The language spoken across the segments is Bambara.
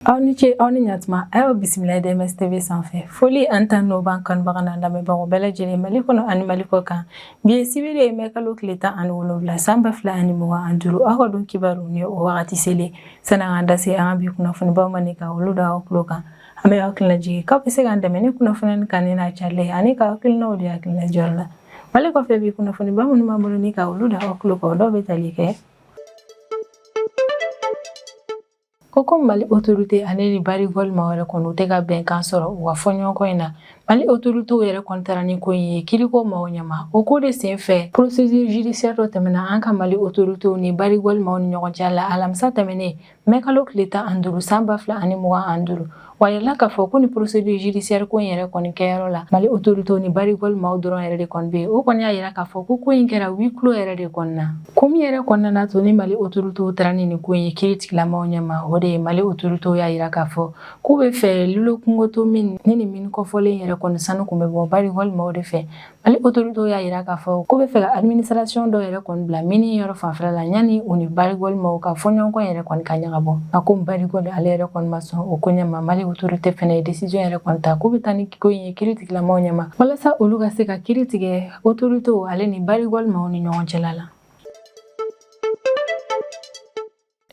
aw ni ce aw ni ɲatuma ayo bisimila DMS TV sanfɛ foli an tan no ban kanbaga na lamɛnbagaw bɛɛ lajɛlen Mali kɔnɔ ani Mali kɔ kan bi ye sibiri ye mai kalo tile 17 san 2025 aw ka dun kibaru ni o wagati sele san'an ka da se an ka bi kunnafoni baw ma ni ka olu da aw tulo kan an bɛ aw hakilina jigin k'aw bɛ se k'an dɛmɛ ni kunnafoni kan ni n'a carilen ani ka hakilinaw di hakilina jɔyɔrɔ la Mali kɔfɛ bi kunnafoni ba minnu b'an bolo ni ka olu da aw tulo kan dɔw bɛ tali kɛ Koko Mali autorité ale ni barigol ma wɛrɛ kɔnɔ u tɛ ka bɛnkan sɔrɔ u ka fɔɲɔgɔnkɔ in na Mali autorité yɛrɛ kɔni taara ni ko in ye kiriko maaw ɲɛma o ko de sen fɛ procédure judiciaire dɔ tɛmɛna an ka Mali autorité ni barigol maaw ni ɲɔgɔn cɛ la alamisa tɛmɛnen mai kalo tile 15 san 2025 wa yɛlɛla k'a fɔ ko ni procédure judiciaire ko in yɛrɛ kɔni kɛyɔrɔ la Mali autorité ni barigol maaw dɔrɔn yɛrɛ de kɔni bɛ o kɔni y'a yira k'a fɔ ko in kɛra huis clos yɛrɛ de kɔnɔna ko min yɛrɛ kɔnɔna to ni Mali autorité taara ni ko in ye kiiritigilamaw ɲɛma o de ye Mali autorité y'a yira k'a fɔ k'u bɛ fɛ Lolo Kungoto min ni min kɔfɔlen yɛrɛ kɔni sanu kun bɛ bɔ barigol maaw de fɛ Mali autorité y'a yira k'a fɔ k'u bɛ fɛ ka administration dɔ yɛrɛ kɔni bila mini yɔrɔ fanfɛla la yanni u ni barigol maaw ka fɔɲɔgɔnkɔ yɛrɛ kɔni ka ɲagabɔ a ko barigol ale yɛrɛ kɔni ma sɔn o ko ɲɛma Mali autorité fɛnɛ ye décision yɛrɛ kɔni ta k'u bɛ taa ni ko in ye kiiritigilamaw ɲɛma walasa olu ka se ka kiiri tigɛ autorité ale ni barigol maaw ni ɲɔgɔn cɛla la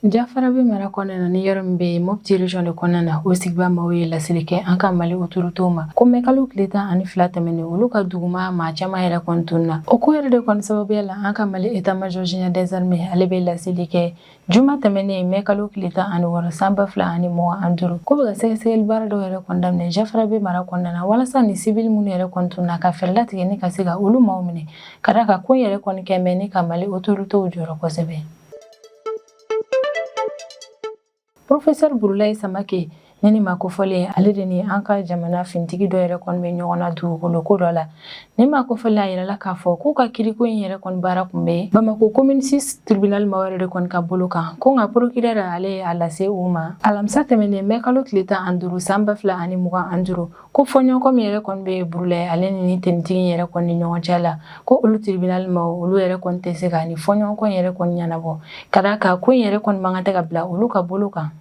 Jafarabe mara kɔnɔna na ni yɔrɔ min bɛ Mopti région de kɔnɔna na o sigibaa maaw ye laseli kɛ an ka Mali autorité ma ko mai kalo tile 12 tɛmɛnen olu ka duguma maa caman yɛrɛ kɔni tununa o ko yɛrɛ de kɔni sababuya la an ka Mali état-major général des armées ale bɛ laseli kɛ juma tɛmɛnen mai kalo tile 16 san 2025 ko bɛ ka sɛgɛsɛgɛli baara dɔw yɛrɛ kɔni daminɛ Jafarabe mara kɔnɔna na walasa ni civil minnu yɛrɛ kɔni tununa ka fɛɛrɛ latigɛ ni ka se ka olu maaw minɛ ka da ka ko yɛrɛ kɔni kɛ mɛ ni ka Mali autorité jɔyɔrɔ kosɛbɛ Professeur Burulayi Samake ni ma kofɔlen ale de ni an ka jamana fintigi dɔ yɛrɛ kɔni bɛ ɲɔgɔn na dugukolo ko dɔ la ni ma kofɔlen a yirala k'a fɔ k'u ka kiriko in yɛrɛ kɔni baara kun bɛ Bamako commune 6 tribunal ma wɛrɛ de kɔni ka bolo kan ko nka procureur ale a lase u ma alamisa tɛmɛnen mai kalo tile 15 san 2025 ko fɔɲɔgɔnkɔ min yɛrɛ kɔni bɛ Burulayi ale ni tenitigi yɛrɛ kɔni ni ɲɔgɔn cɛ la ko olu tribunal ma olu yɛrɛ kɔni tɛ se ka ni fɔɲɔgɔnkɔ yɛrɛ kɔni ɲɛnabɔ ka da kan ko in yɛrɛ kɔni man kan tɛ ka bila olu ka bolo kan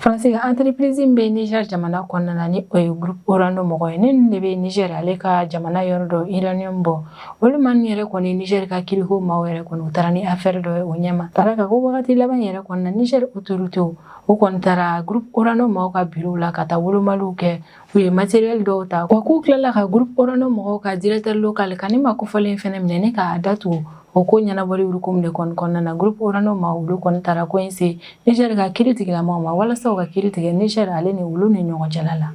Faransi ka entreprise bɛ Niger jamana kɔnɔna na ni o ye groupe Orano mɔgɔ ye ni de bɛ Niger ale ka jamana yɔrɔ dɔ uranium bɔ olu man yɛrɛ kɔni Niger ka kiriko maaw yɛrɛ kɔni u taara ni affaire dɔ ye o ɲɛma ka da kan ko wagati laban yɛrɛ kɔnɔna Niger autorité u kɔni taara groupe Orano maaw ka bureau la ka taa wolomaliw kɛ u ye matériel dɔw ta wa k'u tilala ka groupe Orano mɔgɔw ka directeur local ka ni ma kofɔlen fɛnɛ minɛ ni k'a datugu o ko ɲɛnabɔli hukumu de kɔnɔna na groupe Orano ma olu kɔni taara ko in se Niger ka kiiritigilamaw ma walasa u ka kiiri tigɛ Niger ale ni olu ni ɲɔgɔn cɛla la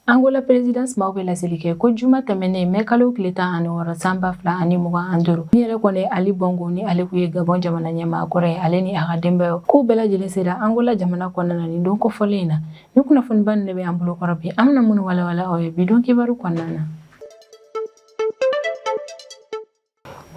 Angola présidence maaw bɛ laseli kɛ ko juma tɛmɛnen mai kalo tile 16 san 2025 ni yɛrɛ kɔni Ali Bongo ni ale kun ye Gabon jamana ɲɛmaa kɔrɔ ye ale ni a ka denbayaw k'u bɛɛ lajɛlen sera Angola jamana kɔnɔna na ni don kɔfɔlen in na ni kunnafoniba ninnu de bɛ an bolo kɔrɔ bi an bɛna minnu walawala aw ye bi don kibaru kɔnɔna na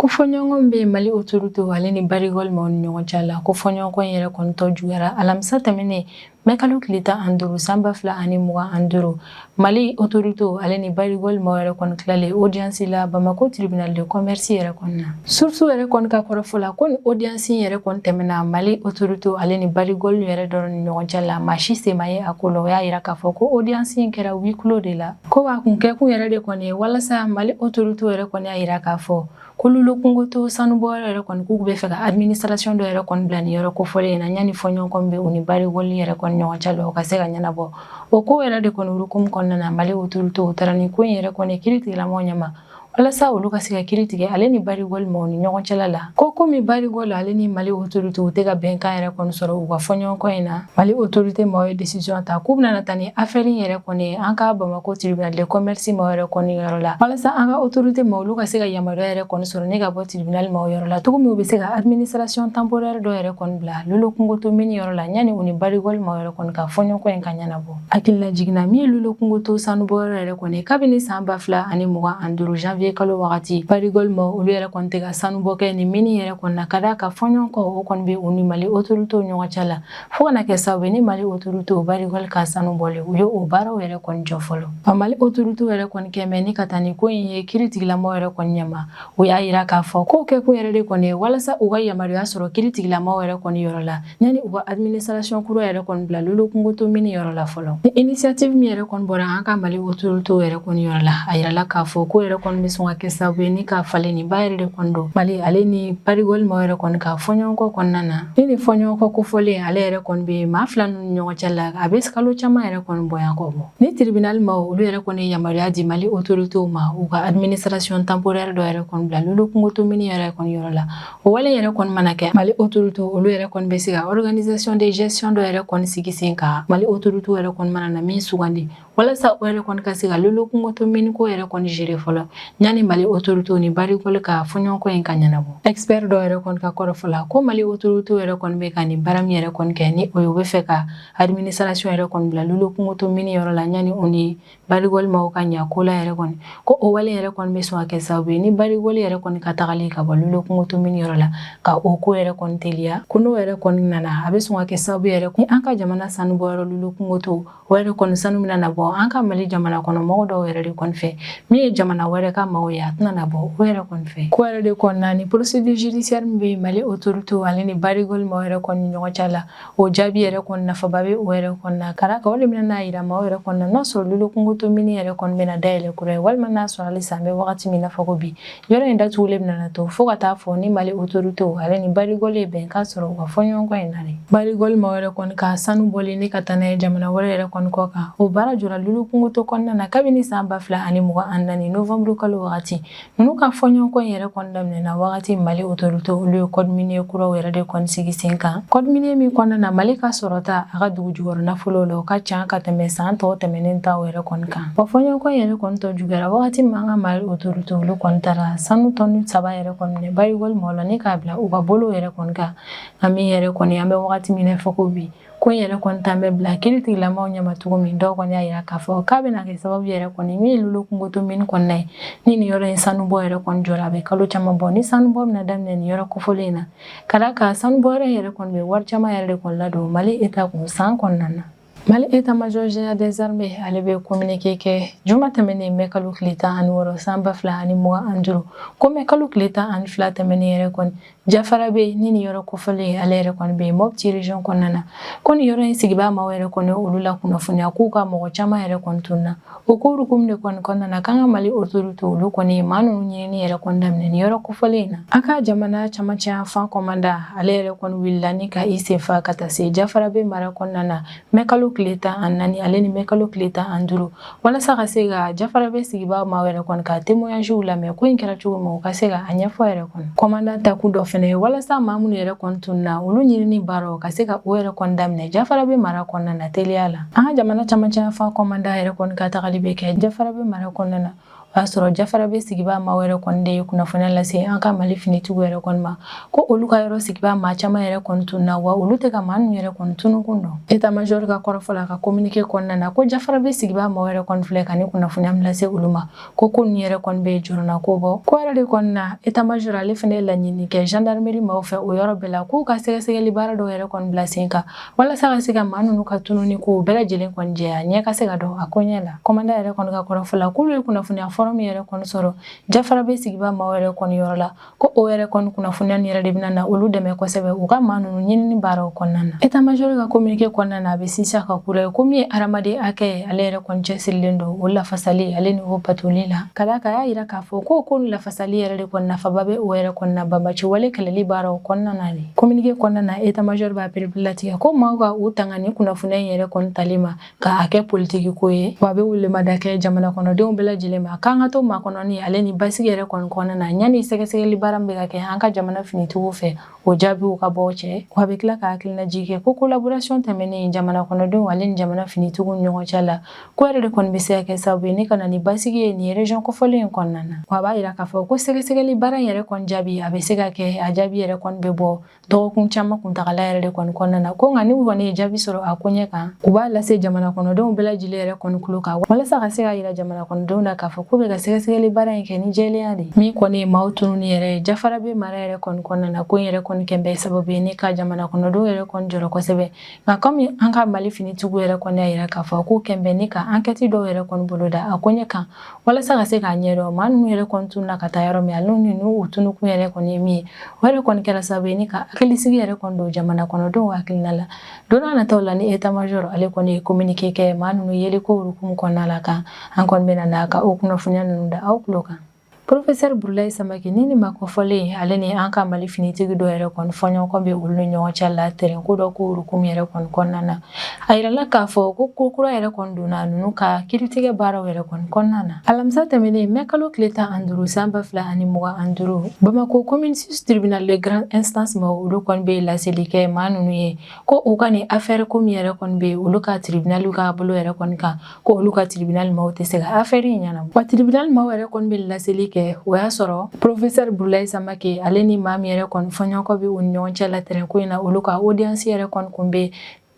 ko fɔɲɔgɔnkɔ bɛ Mali autorité ale ni barigol maaw ni ɲɔgɔn cɛ la ko fɔɲɔgɔnkɔ in yɛrɛ kɔni tɔ juguyara alamisa tɛmɛnen mai kalo tile 15 san 2025 Mali autorité ale ni barigol maaw yɛrɛ kɔni tilalen audience la Bamako tribunal de commerce yɛrɛ kɔni na source yɛrɛ kɔni ka kɔrɔfɔ la ko ni audience yɛrɛ kɔni tɛmɛna Mali autorité ale ni barigol yɛrɛ dɔrɔn ni ɲɔgɔn cɛ la maa si se ma ye a ko la o y'a yira k'a fɔ ko audience in kɛra huis clos de la ko a kun kɛkun yɛrɛ de kɔni ye walasa Mali autorité yɛrɛ kɔni y'a yira k'a fɔ ko Lolo Kungoto sanubɔ yɛrɛ kɔni k'u bɛ fɛ ka administration dɔ yɛrɛ kɔni bila ni yɔrɔ kofɔlen in na yanni fɔɲɔgɔnkɔ bɛ u ni barigol yɛrɛ kɔni ɲɔgɔn cɛ la o ka se ka ɲɛnabɔ o ko yɛrɛ de kɔni hukumu kɔnɔna na Mali autorité taara ni ko in yɛrɛ kɔni kiiritigilamaw ɲɛma walasa olu ka se ka kiiri tigɛ ale ni barigol maaw ni ɲɔgɔn cɛla la ko komi barigol ale ni Mali autorité tɛ ka bɛnkan yɛrɛ kɔni sɔrɔ u ka fɔɲɔgɔnkɔ in na Mali autorité maaw ye décision ta k'u bɛna taa ni affaire in yɛrɛ kɔni an ka Bamako tribunal de commerce maaw yɛrɛ kɔni yɔrɔ la walasa an ka autorité maaw olu ka se ka yamaruya yɛrɛ kɔni sɔrɔ ne ka bɔ tribunal maaw yɔrɔ la cogo min u bɛ se ka administration temporaire dɔ yɛrɛ kɔni bila Lolo Kungoto mini yɔrɔ la yanni u ni barigol maaw yɛrɛ kɔni ka fɔɲɔgɔnkɔ in ka ɲɛnabɔ hakilila jiginna min ye Lolo Kungoto sanubɔ yɛrɛ kɔni kabini san 2025 janvier janvier kalo wagati barigol mo olu yɛrɛ kɔni tɛ ka sanubɔ kɛ ni mini yɛrɛ kɔni na ka d'a ka fɔɲɔgɔn kɔ o kɔni bɛ u ni Mali autorité ɲɔgɔn cɛ la fo kana kɛ sababu ni Mali autorité barigol ka sanubɔlen u ye o baaraw yɛrɛ kɔni jɔ fɔlɔ. Mali autorité yɛrɛ kɔni kɛmɛ ni ka taa ni ko in ye kiiri tigilamɔgɔw yɛrɛ kɔni ɲɛma u y'a yira k'a fɔ ko kɛkun yɛrɛ de kɔni ye walasa u ka yamaruya sɔrɔ kiiri tigilamɔgɔw yɛrɛ kɔni yɔrɔ la yanni u ka administration kura yɛrɛ kɔni bila lolo kungoto mini yɔrɔ la fɔlɔ. Ni initiative min yɛrɛ kɔni bɔra an ka Mali autorité yɛrɛ kɔni yɔrɔ la a yirala k'a fɔ ko yɛrɛ kɔni bɛ sɔn ka kɛ sababu ye ni ka falen ni ba yɛrɛ de kɔni don Mali ale ni barigol mɔgɔw yɛrɛ kɔni ka fɔɲɔgɔnkɔ kɔnɔna na ni fɔɲɔgɔnkɔ kofɔlen ale yɛrɛ kɔni bɛ maa fila ni ɲɔgɔn cɛ la a bɛ kalo caman yɛrɛ kɔni bɔyan kɔ bɔ. Ni tribunal ma olu yɛrɛ kɔni yamaruya di Mali autorité ma u ka administration temporaire dɔ yɛrɛ kɔni bila lolo kungoto mini yɛrɛ kɔni yɔrɔ la o wale yɛrɛ kɔni mana kɛ Mali autorité olu yɛrɛ kɔni bɛ se ka organisation de gestion dɔ yɛrɛ kɔni sigi sen kan Mali autorité yɛrɛ kɔni mana na min sugandi walasa o yɛrɛ kɔni ka se ka lolo kungoto mini ko yɛrɛ kɔni gérer fɔlɔ yanni Mali autorité ni barigol ka fɔɲɔgɔnkɔ in ka ɲɛnabɔ. Expert dɔ yɛrɛ kɔni ka kɔrɔ fɔla ko Mali autorité yɛrɛ kɔni bɛ ka ni baara min yɛrɛ kɔni kɛ ni o ye u bɛ fɛ ka administration yɛrɛ kɔni bila lolo kungoto mini yɔrɔ la yanni o ni barigol mɔgɔw ka ɲa ko la yɛrɛ kɔni ko o wale yɛrɛ kɔni bɛ sɔn ka kɛ sababu ye ni barigol yɛrɛ kɔni ka tagali ka bɔ lolo kungoto mini yɔrɔ la ka o ko yɛrɛ kɔni teliya ko n'o yɛrɛ kɔni nana a bɛ sɔn ka kɛ sababu yɛrɛ ni an ka jamana sanu bɔyɔrɔ lolo kungoto o yɛrɛ kɔni sanu mina na bɔ an ka Mali jamana kɔnɔ mɔgɔ dɔw yɛrɛ de kɔni fɛ min ye jamana wɛrɛ ka maaw ye a tɛna na bɔ o yɛrɛ kɔni fɛ ko yɛrɛ de kɔnɔna ni procédure judiciaire min bɛ Mali autorité ale ni barigol mɔgɔw yɛrɛ kɔni ɲɔgɔn cɛ la o jaabi yɛrɛ kɔni nafaba bɛ o yɛrɛ kɔnɔna ka d'a kan o de bɛna n'a yira maaw yɛrɛ kɔnɔna n'a sɔrɔ lolo kungoto mini yɛrɛ kɔni bɛna dayɛlɛ kura ye walima n'a sɔrɔ halisa an bɛ wagati min na fɔ ko bi yɔrɔ in datugulen bɛna na to fo ka taa fɔ ni Mali autorité ale ni barigol ye bɛnkan sɔrɔ u ka fɔɲɔgɔnkɔ in na de barigol mɔgɔw yɛrɛ kɔni ka sanu bɔlen ni ka taa n'a ye jamana wɛrɛ yɛrɛ kɔni kɔ kan o baara jɔra lolo kungoto kɔnɔna na kabini san 2024 novembre kalo wagati ninnu ka fɔɲɔgɔnkɔ in yɛrɛ kɔni daminɛna wagati Mali autorité olu ye code minier kuraw yɛrɛ de kɔni sigi sen kan code minier min kɔnɔna na Mali ka sɔrɔta a ka dugu jukɔrɔ nafolo la o ka ca ka tɛmɛ san tɔw tɛmɛnen taw yɛrɛ kɔni kan wa fɔɲɔgɔnkɔ in yɛrɛ kɔni tɔ juguyara wagati min an ka Mali autorité olu kɔni taara sanu tɔni 3 yɛrɛ kɔni minɛ barigol mɔgɔw la ni k'a bila u ka bolo yɛrɛ kɔni kan an min yɛrɛ kɔni an bɛ wagati min na fɔ ko bi ko in yɛrɛ kɔni t'an bɛ bila kiiri tigilamɔgɔw ɲɛma cogo min dɔw kɔni y'a yira k'a fɔ k'a bɛna kɛ sababu yɛrɛ kɔni min ye lolo kungoto mini kɔnɔna ye ni nin yɔrɔ in sanubɔ yɛrɛ kɔni jɔra a bɛ kalo caman bɔ ni sanubɔ bɛna daminɛ nin yɔrɔ kofɔlen in na ka d'a kan sanubɔ yɛrɛ kɔni bɛ wari caman yɛrɛ de kɔni ladon Mali état kun san kɔnɔna na. Mali état-major général des armées ale bɛ communiqué kɛ juma tɛmɛnen mɛ kalo tile 16 san 2025 ko mɛ kalo tile 12 tɛmɛnen yɛrɛ kɔni jafara bɛ ni nin yɔrɔ kofɔlen ale yɛrɛ kɔni bɛ Mopti région kɔnɔna na ko nin yɔrɔ in sigibaa maaw yɛrɛ kɔni olu la kunnafoniya k'u ka mɔgɔ caman yɛrɛ kɔni tunna o ko hukumu de kɔni kɔnɔna na k'an ka Mali autorité olu kɔni ye maa ninnu ɲinini yɛrɛ kɔni daminɛ nin yɔrɔ kofɔlen in na an ka jamana camancɛ yan commanda ale yɛrɛ kɔni wulila ni ka i senfa ka taa se jafara bɛ mara kɔnɔna na mɛ kalo tile 14 ale ni mɛ kalo tile 15 walasa ka se ka jafara bɛ sigibaa maaw yɛrɛ kɔni ka témoignages lamɛn ko in kɛra cogo min u ka se ka a ɲɛfɔ yɛrɛ kɔni commandant ta kun dɔ fɛnɛ ye walasa maa minnu yɛrɛ kɔni tunna olu ɲinini baaraw ka se ka o yɛrɛ kɔni daminɛ jafara bɛ mara kɔnɔna na teliya la an ka jamana camancɛ yan commandant yɛrɛ kɔni ka tagali bɛ kɛ jafara bɛ mara kɔnɔna na o y'a sɔrɔ jafara bɛ sigibaa maaw yɛrɛ kɔni de ye kunnafoniya lase an ka Mali finitigiw yɛrɛ kɔni ma ko olu ka yɔrɔ sigibaa maa caman yɛrɛ kɔni tunna wa olu tɛ ka maa ninnu yɛrɛ kɔni tunukun dɔn état-major ka kɔrɔfɔ la ka communiqué kɔnɔna na ko jafara bɛ sigibaa maaw yɛrɛ kɔni filɛ ka ni kunnafoniya min lase olu ma ko ninnu yɛrɛ kɔni bɛ jɔrɔna ko bɔ ko yɛrɛ de kɔni na état-major ale fɛnɛ ye laɲini kɛ gendarmerie maaw fɛ o yɔrɔ bɛɛ la k'u ka sɛgɛsɛgɛli baara dɔw yɛrɛ kɔni bila sen kan walasa ka se ka maa ninnu ka tununi ko bɛɛ lajɛlen kɔni jɛya ɲɛ ka se ka dɔn a ko ɲɛ la commandant yɛrɛ kɔni ka kɔrɔfɔ la k'olu ye kunnafoniya fɔlɔ min yɛrɛ kɔni sɔrɔ jafara bɛ sigibaa maaw yɛrɛ kɔni yɔrɔ la ko o yɛrɛ kɔni kunnafoniya nin yɛrɛ de bɛna na olu dɛmɛ kosɛbɛ u ka maa ninnu ɲinini baaraw kɔnɔna na état-major ka communiqué kɔnɔna na a bɛ sinsin ka kura ye ko min ye hadamaden hakɛ ye ale yɛrɛ kɔni cɛsirilen don o lafasali ale ni o batoli la ka d'a kan a y'a yira k'a fɔ ko ni lafasali yɛrɛ de kɔni nafaba bɛ o yɛrɛ kɔni na banbaci wale kɛlɛli baaraw kɔnɔna na de communiqué kɔnɔna na état-major b'a pereperelatigɛ ko maaw ka u tanga ni kunnafoniya in yɛrɛ kɔni tali ma ka a kɛ politiki ko ye wa a bɛ welemada kɛ jamana kɔnɔdenw bɛɛ lajɛlen ma k'an ka to maakɔnɔni ale ni basigi yɛrɛ kɔni kɔnɔna na yanni sɛgɛsɛgɛli baara min bɛ ka kɛ an ka jamana finitigiw fɛ o jaabiw ka bɔ cɛ wa a bɛ tila ka hakilinaji kɛ ko collaboration tɛmɛnen jamana kɔnɔdenw ale ni jamana finitigiw ni ɲɔgɔn cɛ la ko yɛrɛ de kɔni bɛ se ka kɛ sababu ye ni ka na ni basigi ye nin région kofɔlen in kɔnɔna na wa a b'a yira k'a fɔ ko sɛgɛsɛgɛli baara in yɛrɛ kɔni jaabi a bɛ se ka kɛ a jaabi yɛrɛ kɔni bɛ bɔ dɔgɔkun caman kuntagala yɛrɛ de kɔni kɔnɔna na ko nka ni u kɔni ye jaabi sɔrɔ a ko ɲɛ kan u b'a lase jamana kɔnɔdenw bɛɛ lajɛlen yɛrɛ kɔni tulo kan walasa ka se ka yira jamana kɔnɔdenw na k'a fɔ ko bɛ ka sɛgɛsɛgɛli baara in kɛ ni jɛlenya de min kɔni ye maaw tununi yɛrɛ ye jafara bɛ mara yɛrɛ kɔni kɔnɔna na ko in yɛrɛ kɔni kɛn bɛ sababu ye ne ka jamana kɔnɔdenw yɛrɛ kɔni jɔrɔ kosɛbɛ nka komi an ka Mali finitigiw yɛrɛ kɔni y'a yira k'a fɔ ko kɛn bɛ ne ka enquête dɔw yɛrɛ kɔni bolo da a ko ɲɛ kan walasa ka se k'a ɲɛdɔn maa ninnu yɛrɛ kɔni tununa ka taa yɔrɔ min ale ni u tunukun yɛrɛ kɔni ye min ye o yɛrɛ kɔni kɛra sababu ye ne ka hakilisigi yɛrɛ kɔni don jamana kɔnɔdenw hakilina la don n'a nataw la ni état major ale kɔni ye communiqué kɛ maa ninnu yeliko hukumu kɔnɔna la kan an kɔni bɛna n'a ka o kunnafoniya ninnu da aw tulo kan. Professeur Burulayi Samake ni ma kɔfɔlen ale ni an ka Mali finitigi dɔ yɛrɛ kɔni fɔɲɔgɔnkɔ bɛ olu ni ɲɔgɔn cɛ la terrain ko dɔ ko hukumu yɛrɛ kɔni kɔnɔna na a yirala k'a fɔ ko ko kura yɛrɛ kɔni donna ninnu ka kiiritigɛ baaraw yɛrɛ kɔni kɔnɔna na alamisa tɛmɛnen mai kalo tile 15 san 2025 Bamako commune 6 tribunal de grande instance ma olu kɔni bɛ laseli kɛ maa ninnu ye ko u ka ni affaire ko min yɛrɛ kɔni bɛ olu ka tribunal ka bolo yɛrɛ kɔni kan ko olu ka tribunal maaw tɛ se ka affaire in ɲɛnabɔ wa tribunal maaw yɛrɛ kɔni bɛ laseli kɛ o y'a sɔrɔ professeur Burulayi Samake ale ni maa min yɛrɛ kɔni fɔɲɔgɔnkɔ bɛ u ni ɲɔgɔn cɛ la terrain ko in na olu ka audience yɛrɛ kɔni kun bɛ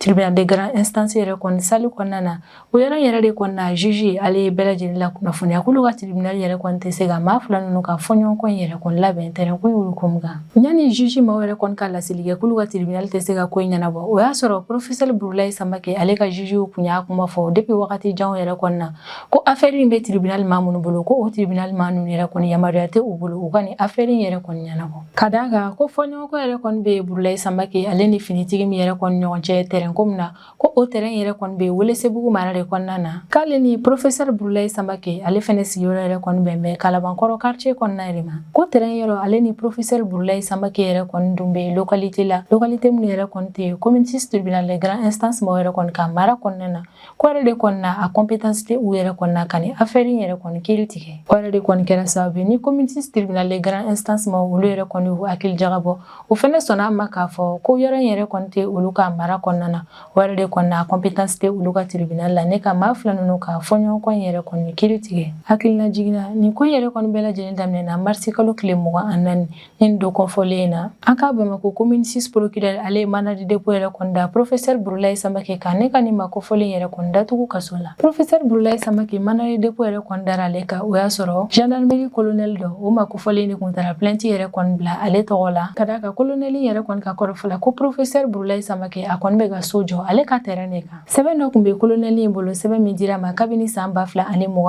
tribunal de grande instance yɛrɛ kɔni sali kɔnɔna na o yɔrɔ yɛrɛ de kɔni na juge ale ye bɛɛ lajɛlen la kunnafoniya k'olu ka tribunal yɛrɛ kɔni tɛ se ka maa fila ninnu ka fɔɲɔgɔnkɔ in yɛrɛ kɔni labɛn terrain ko in hukumu kan yanni juge maaw yɛrɛ kɔni ka laseli kɛ k'olu ka tribunal tɛ se ka ko in ɲɛnabɔ o y'a sɔrɔ professeur Burulayi Samake ale ka juge kun y'a kuma fɔ depuis wagati jan yɛrɛ kɔni na ko affaire in bɛ tribunal maa minnu bolo ko o tribunal maa ninnu yɛrɛ kɔni yamaruya tɛ u bolo u ka ni affaire in yɛrɛ kɔni ɲɛnabɔ ka d'a kan ko fɔɲɔgɔnkɔ yɛrɛ kɔni bɛ Burulayi Samake ale ni finitigi min yɛrɛ kɔni ɲɔgɔn cɛ terrain ko min na ko o terrain yɛrɛ kɔni bɛ Welesebugu mara de kɔnɔna na k'ale ni professeur Burulayi Samake ale fɛnɛ sigiyɔrɔ yɛrɛ kɔni bɛn bɛ Kalabankɔrɔ quartier kɔnɔna de ma ko terrain yɔrɔ ale ni professeur Burulayi Samake yɛrɛ kɔni dun bɛ localité la localité min yɛrɛ kɔni tɛ commune 6 tribunal de grande instance ma yɛrɛ kɔni ka mara kɔnɔna na ko yɛrɛ de kɔni na a compétence tɛ u yɛrɛ kɔni na ka ni affaire in yɛrɛ kɔni kiiri tigɛ o yɛrɛ de kɔni kɛra sababu ye ni commune 6 tribunal de grande instance ma olu yɛrɛ kɔni y'u hakili jagabɔ o fɛnɛ sɔnna a ma k'a fɔ ko yɔrɔ in yɛrɛ kɔni tɛ olu ka mara kɔnɔna na o yɛrɛ de kɔni na compétence tɛ olu ka tribunal la ne ka maa fila ninnu ka fɔɲɔgɔnkɔ in yɛrɛ kɔni kiiri tigɛ hakilina jiginna nin ko in yɛrɛ kɔni bɛɛ lajɛlen daminɛna marisi kalo tile 24 ni dɔ kɔfɔlen na an ka Bamako commune 6 procureur ale ye mandat de dépôt yɛrɛ kɔni da professeur Burulayi Samake kan ne ka nin ma kɔfɔlen yɛrɛ kɔni datugu kaso la professeur Burulayi Samake mandat de dépôt yɛrɛ kɔni dara ale kan o y'a sɔrɔ gendarmerie colonel dɔ o ma kɔfɔlen de kun taara plainte yɛrɛ kɔni bila ale tɔgɔ la ka d'a kan colonel yɛrɛ kɔni ka kɔrɔfɔ la ko professeur Burulayi Samake a kɔni bɛ ka so jɔ ale ka terrain de kan sɛbɛn dɔ kun bɛ colonel in bolo sɛbɛn min dira ma kabini san 2023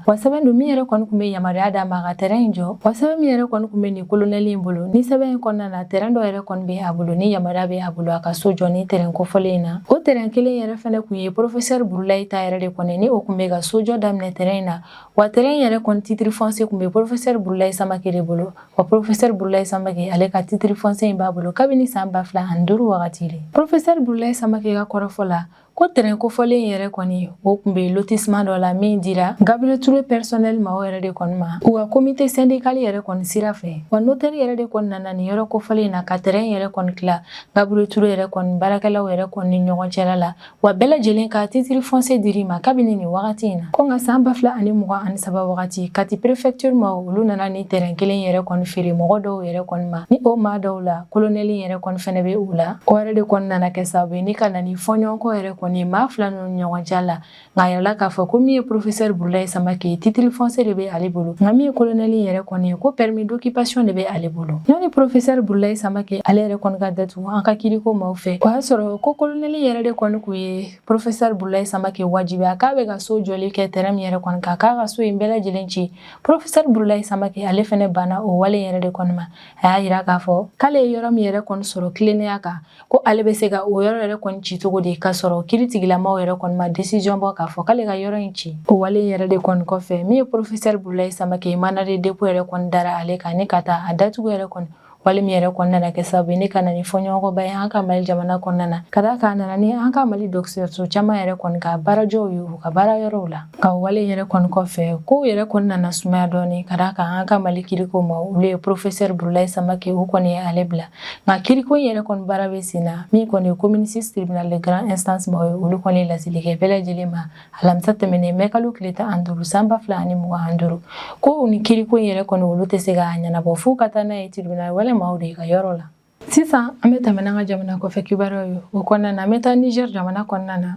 wa sɛbɛn dɔ min yɛrɛ kɔni kun bɛ yamaruya d'a ma ka terrain in jɔ wa sɛbɛn min yɛrɛ kɔni kun bɛ nin colonel in bolo ni sɛbɛn in kɔnɔna na terrain dɔ yɛrɛ kɔni bɛ a bolo ni yamaruya bɛ a bolo a ka so jɔ ni terrain kɔfɔlen in na o terrain kelen yɛrɛ fɛnɛ kun ye professeur Burulayi ta yɛrɛ de kɔni ni o kun bɛ ka so jɔ daminɛ terrain in na wa terrain yɛrɛ kɔni titre foncier kun bɛ professeur Burulayi Samake de bolo wa professeur Burulayi Samake ale ka titre foncier in b'a bolo kabini san 2005 wagati de professeur Burulayi Samake ka kɔrɔfɔ la ko terrain kofɔlen yɛrɛ kɔni o kun bɛ lotissement dɔ la min dira Gabriel Touré personnel ma o yɛrɛ de kɔni ma u ka comité syndical yɛrɛ kɔni sira fɛ wa notaire yɛrɛ de kɔni nana nin yɔrɔ kofɔlen na ka terrain yɛrɛ kɔni tila Gabriel Touré yɛrɛ kɔni baarakɛlaw yɛrɛ kɔni ni ɲɔgɔn cɛla la wa bɛɛ lajɛlen ka titre foncier dir'i ma kabini nin wagati in na ko nka san 2023 wagati Kati préfecture ma olu nana ni terrain kelen yɛrɛ kɔni feere mɔgɔ dɔw yɛrɛ kɔni ma ni o maa dɔw la colonel yɛrɛ kɔni fɛnɛ bɛ u la o yɛrɛ de kɔni nana kɛ sababu ye ni ka na ni fɔɲɔgɔnkɔ yɛrɛ kɔni maa fila ninnu ni ɲɔgɔn cɛ la nka a yirala k'a fɔ ko min ye professeur Burulayi Samake titre foncier de bɛ ale bolo nka min ye colonel yɛrɛ kɔni ye ko permis d'occupation de bɛ ale bolo yanni professeur Burulayi Samake ale yɛrɛ kɔni ka datugu an ka kiiriko maaw fɛ o y'a sɔrɔ ko colonel yɛrɛ de kɔni kun ye professeur Burulayi Samake wajibiya k'a bɛ ka so jɔli kɛ terrain min yɛrɛ kɔni kan k'a ka so in bɛɛ lajɛlen ci professeur Burulayi Samake ale fɛnɛ banna o wale yɛrɛ de kɔni ma a y'a yira k'a fɔ k'ale ye yɔrɔ min yɛrɛ kɔni sɔrɔ tilennenya kan ko ale bɛ se ka o yɔrɔ yɛrɛ kɔni ci cogo di k'a sɔrɔ kiiritigilamaw yɛrɛ kɔni ma décision bɔ k'a fɔ k'ale ka yɔrɔ in ci o wale yɛrɛ de kɔni kɔfɛ min ye professeur Burulayi Samake mandat de dépôt yɛrɛ kɔni dara ale kan ne ka taa a datugu yɛrɛ kɔni wale min yɛrɛ kɔni nana kɛ sababu ye ne ka na ni fɔɲɔgɔnkɔba ye an ka Mali jamana kɔnɔna na ka d'a kan a nana ni an ka Mali dɔgɔtɔrɔso caman yɛrɛ kɔni ka baarajɔw ye u ka baara yɔrɔw la ka wale yɛrɛ kɔni kɔfɛ kow yɛrɛ kɔni nana sumaya dɔɔni ka d'a kan an ka Mali kiriko ma olu ye professeur Burulayi Samake u kɔni ye ale bila nka kiriko in yɛrɛ kɔni baara bɛ sen na min kɔni ye commune 6 tribunal de grande instance ma olu kɔni ye laseli kɛ bɛɛ lajɛlen ma alamisa tɛmɛnen mai kalo tile 15 san 2025 ko ni kiriko in yɛrɛ kɔni olu tɛ se ka ɲɛnabɔ f'u ka taa n'a ye tribunal wale maaw de ka yɔrɔ la sisan an bɛ tɛmɛ n'an ka jamana kɔfɛ kibaruyaw ye o kɔnɔna na an bɛ taa Niger jamana kɔnɔna na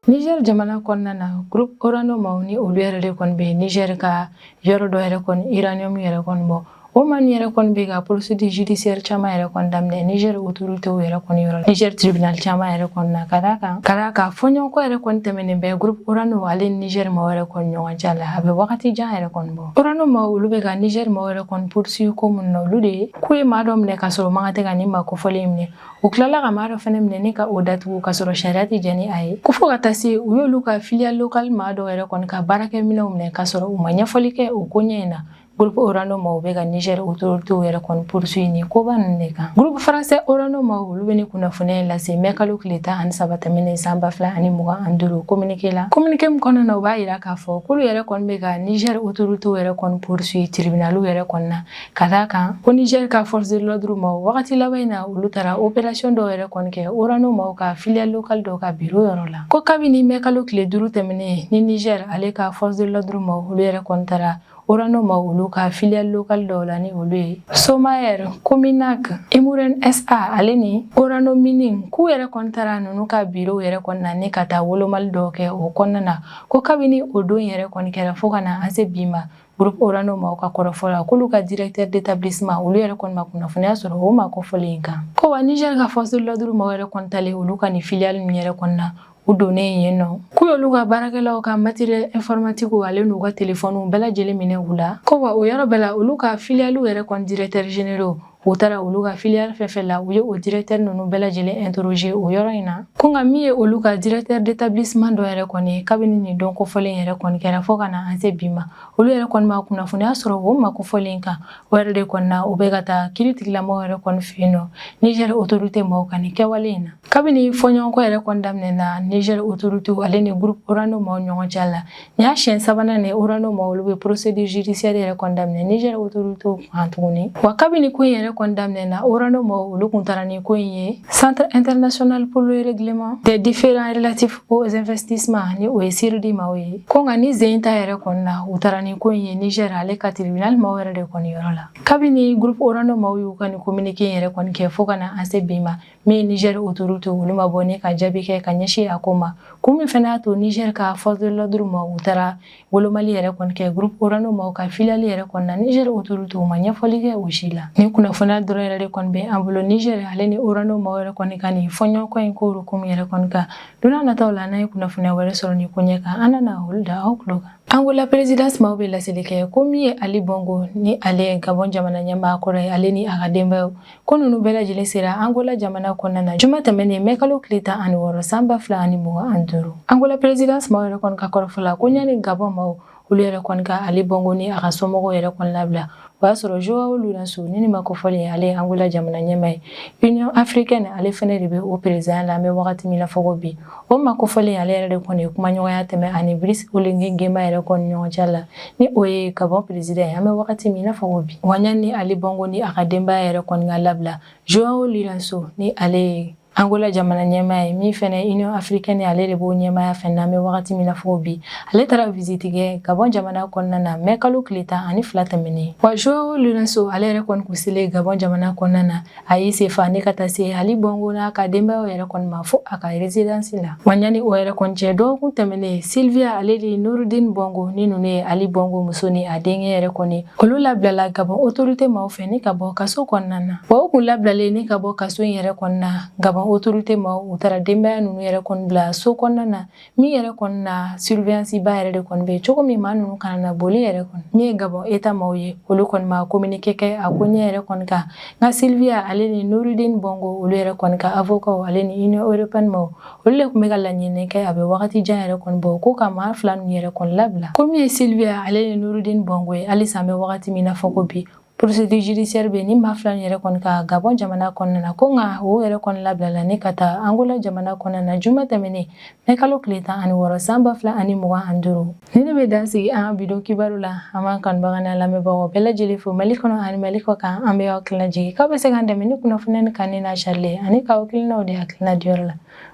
Niger jamana kɔnɔna na groupe Orano maaw ni olu yɛrɛ de kɔni bɛ Niger ka yɔrɔ dɔ yɛrɛ kɔni uranium yɛrɛ kɔni bɔ. O man yɛrɛ kɔni bɛ ka procédure judiciaire caman yɛrɛ kɔni daminɛ Niger autorité yɛrɛ kɔni yɔrɔ Niger tribunal caman yɛrɛ kɔni na ka d'a kan fɔɲɔgɔnkɔ yɛrɛ kɔni tɛmɛnen bɛ groupe Orano ale ni Niger maaw yɛrɛ kɔni ɲɔgɔn cɛ la a bɛ wagati jan yɛrɛ kɔni bɔ. Orano maaw olu bɛ ka Niger maaw yɛrɛ kɔni poursuivre ko mun na olu de k'u ye maa dɔ minɛ ka sɔrɔ man kan tɛ ka ni maa kofɔlen minɛ. U tilala ka maa dɔ fɛnɛ minɛ ni ka o datugu ka sɔrɔ sariya tɛ jɛn ni a ye. Ko fo ka taa se u y'olu ka filiale locale maa dɔ yɛrɛ kɔni ka baarakɛminɛw minɛ ka sɔrɔ u ma ɲɛfɔli kɛ o ko ɲɛ in na. Groupe Orano maaw bɛ ka Niger autorité yɛrɛ kɔni poursuivre ni koba ninnu de kan. Groupe français Orano maaw olu bɛ ni kunnafoniya lase mai kalo tile 13 tɛmɛnen san 2025 communiqué la. Communiqué min kɔnɔna na u b'a yira k'a fɔ k'olu yɛrɛ kɔni bɛ ka Niger autorité yɛrɛ kɔni poursuivre tribunal yɛrɛ kɔni na ka d'a kan ko Niger ka force de l'ordre maaw wagati laban in na olu taara opération dɔw yɛrɛ kɔni kɛ Orano maaw ka filiale locale dɔ ka bureau yɔrɔ la. Ko kabini mai kalo tile 5 tɛmɛnen ni Niger ale ka force de l'ordre maaw olu yɛrɛ kɔni taara Orano maaw olu ka filiale locale dɔw la ni olu ye Somaer, Cominac, Emuren SA ale ni Orano Mining k'u yɛrɛ kɔni taara ninnu ka bureau yɛrɛ kɔni na ni ka taa wolomali dɔw kɛ o kɔnɔna na ko kabini o don yɛrɛ kɔni kɛra fo ka na an se bi ma groupe Orano maaw ka kɔrɔfɔ la k'olu ka directeur d'établissement olu yɛrɛ kɔni ma kunnafoniya sɔrɔ o ma kɔfɔlen kan. Ko wa Niger ka force de l'ordre maaw yɛrɛ kɔni talen olu ka ni filiale min yɛrɛ kɔni na u donnen yen nɔ k'u y'olu ka baarakɛlaw ka matériel informatique ale n'u ka téléphone bɛɛ lajɛlen minɛ u la. Ko wa o yɔrɔ bɛɛ la olu ka filiale yɛrɛ kɔni directeur généraux u taara olu ka filiale fɛn la u ye o directeur ninnu bɛɛ lajɛlen interroger o yɔrɔ in na ko nka min ye olu ka directeur d'établissement dɔ yɛrɛ kɔni kabini nin don kofɔlen yɛrɛ kɔni kɛra fo ka na an se bi ma olu yɛrɛ kɔni ma kunnafoniya sɔrɔ o ma kofɔlen kan o yɛrɛ de kɔni na u bɛ ka taa kiiritigilamaw yɛrɛ kɔni fɛ yen nɔ Niger autorité maaw ka nin kɛwale in na kabini fɔɲɔgɔnkɔ yɛrɛ kɔni daminɛna Niger autorité ale ni groupe Orano maaw ɲɔgɔn cɛ la ni y'a siɲɛ sabanan ni Orano maaw olu bɛ procédure judiciaire yɛrɛ kɔni daminɛ Niger autorité kan tuguni wa kabini ko in yɛrɛ kɔni daminɛna Orano maaw olu kun taara ni ko in ye Centre international pour le règlement des différends relatifs aux investissements ni o ye Siridi maaw ye ko nka ni zen ta yɛrɛ kɔni na u taara ni ko in ye Niger ale ka tribunal maaw yɛrɛ de kɔni yɔrɔ la kabini groupe Orano maaw y'u ka ni communiqué yɛrɛ kɔni kɛ fo ka na an se bi ma min Niger autorité olu ma bɔ ni ka jaabi kɛ ka ɲɛsin a ko ma ko min fɛnɛ y'a to Niger ka force de l'ordre maaw u taara wolomali yɛrɛ kɔni kɛ groupe Orano maaw ka filiale yɛrɛ kɔni na Niger autorité u ma ɲɛfɔli kɛ o si la ni kunnafoniya dɔrɔn yɛrɛ de kɔni bɛ an bolo Niger ale ni Orano maaw yɛrɛ kɔni ka nin fɔɲɔgɔnkɔ in ko hukumu yɛrɛ kɔni kan don n'a nataw la n'an ye kunnafoniya wɛrɛ sɔrɔ nin ko ɲɛ kan an nana olu da aw tulo kan. Angola présidence maaw bɛ laseli kɛ ko min ye Ali Bongo ni ale Gabon jamana ɲɛmaa kɔrɔ ye ale ni a ka denbayaw ko ninnu bɛɛ lajɛlen sera Angola jamana kɔnɔna na juma tɛmɛnen mai kalo tile 16 san 2025 Angola présidence maaw yɛrɛ kɔni ka kɔrɔfɔ la ko ɲani Gabon maaw olu yɛrɛ kɔni ka Ali Bongo ni a ka somɔgɔw yɛrɛ kɔni labila o y'a sɔrɔ Joao Lourenço ni ma kofɔlen ale ye Angola jamana ɲɛmaa ye Union africaine ale fɛnɛ de bɛ o président la an bɛ wagati min na fɔ ko bi o ma kofɔlen ale yɛrɛ de kɔni ye kumaɲɔgɔnya tɛmɛ ani Brice Oligui Nguema yɛrɛ kɔni ɲɔgɔn cɛ la ni o ye Gabon président ye an bɛ wagati min na fɔ ko bi wa ɲani Ali Bongo ni a ka denbaya yɛrɛ kɔni ka labila Joao Lourenço ni ale ye Angola jamana ɲɛmaa ye min fɛnɛ Union africaine ale de b'o ɲɛmaaya fɛnɛ na an bɛ wagati min na fɔ bi ale taara visite kɛ Gabon jamana kɔnɔna na mai kalo tile 12 tɛmɛnen wa Joao Lourenço ale yɛrɛ kɔni kun selen Gabon jamana kɔnɔna na a y'i sen fa ne ka taa se Ali Bongo n'a ka denbayaw yɛrɛ kɔni ma fo a ka résidence la wa ɲani o yɛrɛ kɔni cɛ dɔgɔkun tɛmɛnen Sylvia ale de Nurudine Bongo ni ninnu ye Ali Bongo muso ni a denkɛ yɛrɛ kɔni olu labilala Gabon autorité maaw fɛ ni ka bɔ kaso kɔnɔna na wa u kun labilalen ni ka bɔ kaso in yɛrɛ kɔnɔna Gabon autorité maaw u taara denbaya ninnu yɛrɛ kɔni bila so kɔnɔna na min yɛrɛ kɔni na surveillance ba yɛrɛ de kɔni bɛ cogo min maa ninnu kana na boli yɛrɛ kɔni min ye Gabon état maaw ye olu kɔni ma communiqué kɛ a ko ɲɛ yɛrɛ kɔni kan nka Sylvia ale ni Nurudine Bongo olu yɛrɛ kɔni ka avocat ale ni Union européenne maaw olu de tun bɛ ka laɲini kɛ a bɛ wagati jan yɛrɛ kɔni bɔ ko ka maa fila ninnu yɛrɛ kɔni labila ko min ye Sylvia ale ni Nurudine Bongo ye halisa an bɛ wagati min na fɔ ko bi procédure judiciaire bɛ ni maa fila yɛrɛ kɔni ka Gabon jamana kɔnɔna na ko nka o yɛrɛ kɔni labilala ni ka taa Angola jamana kɔnɔna na juma tɛmɛnen mai kalo tile 16 san 2025 ni ne bɛ dan sigi an ka bidon kibaru la an b'an kanubaga n'a lamɛnbagaw bɛɛ lajɛlen fo Mali kɔnɔ ani Mali kɔ kan an bɛ hakilina jigin k'aw bɛ se k'an dɛmɛ ni kunnafoniya ni kanni n'a sarili ani ka hakilinaw de hakilina di yɔrɔ la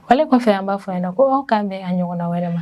wale kɔfɛ an b'a fɔ ɲɛna ko aw k'an bɛn a ɲɔgɔnna wɛrɛ ma.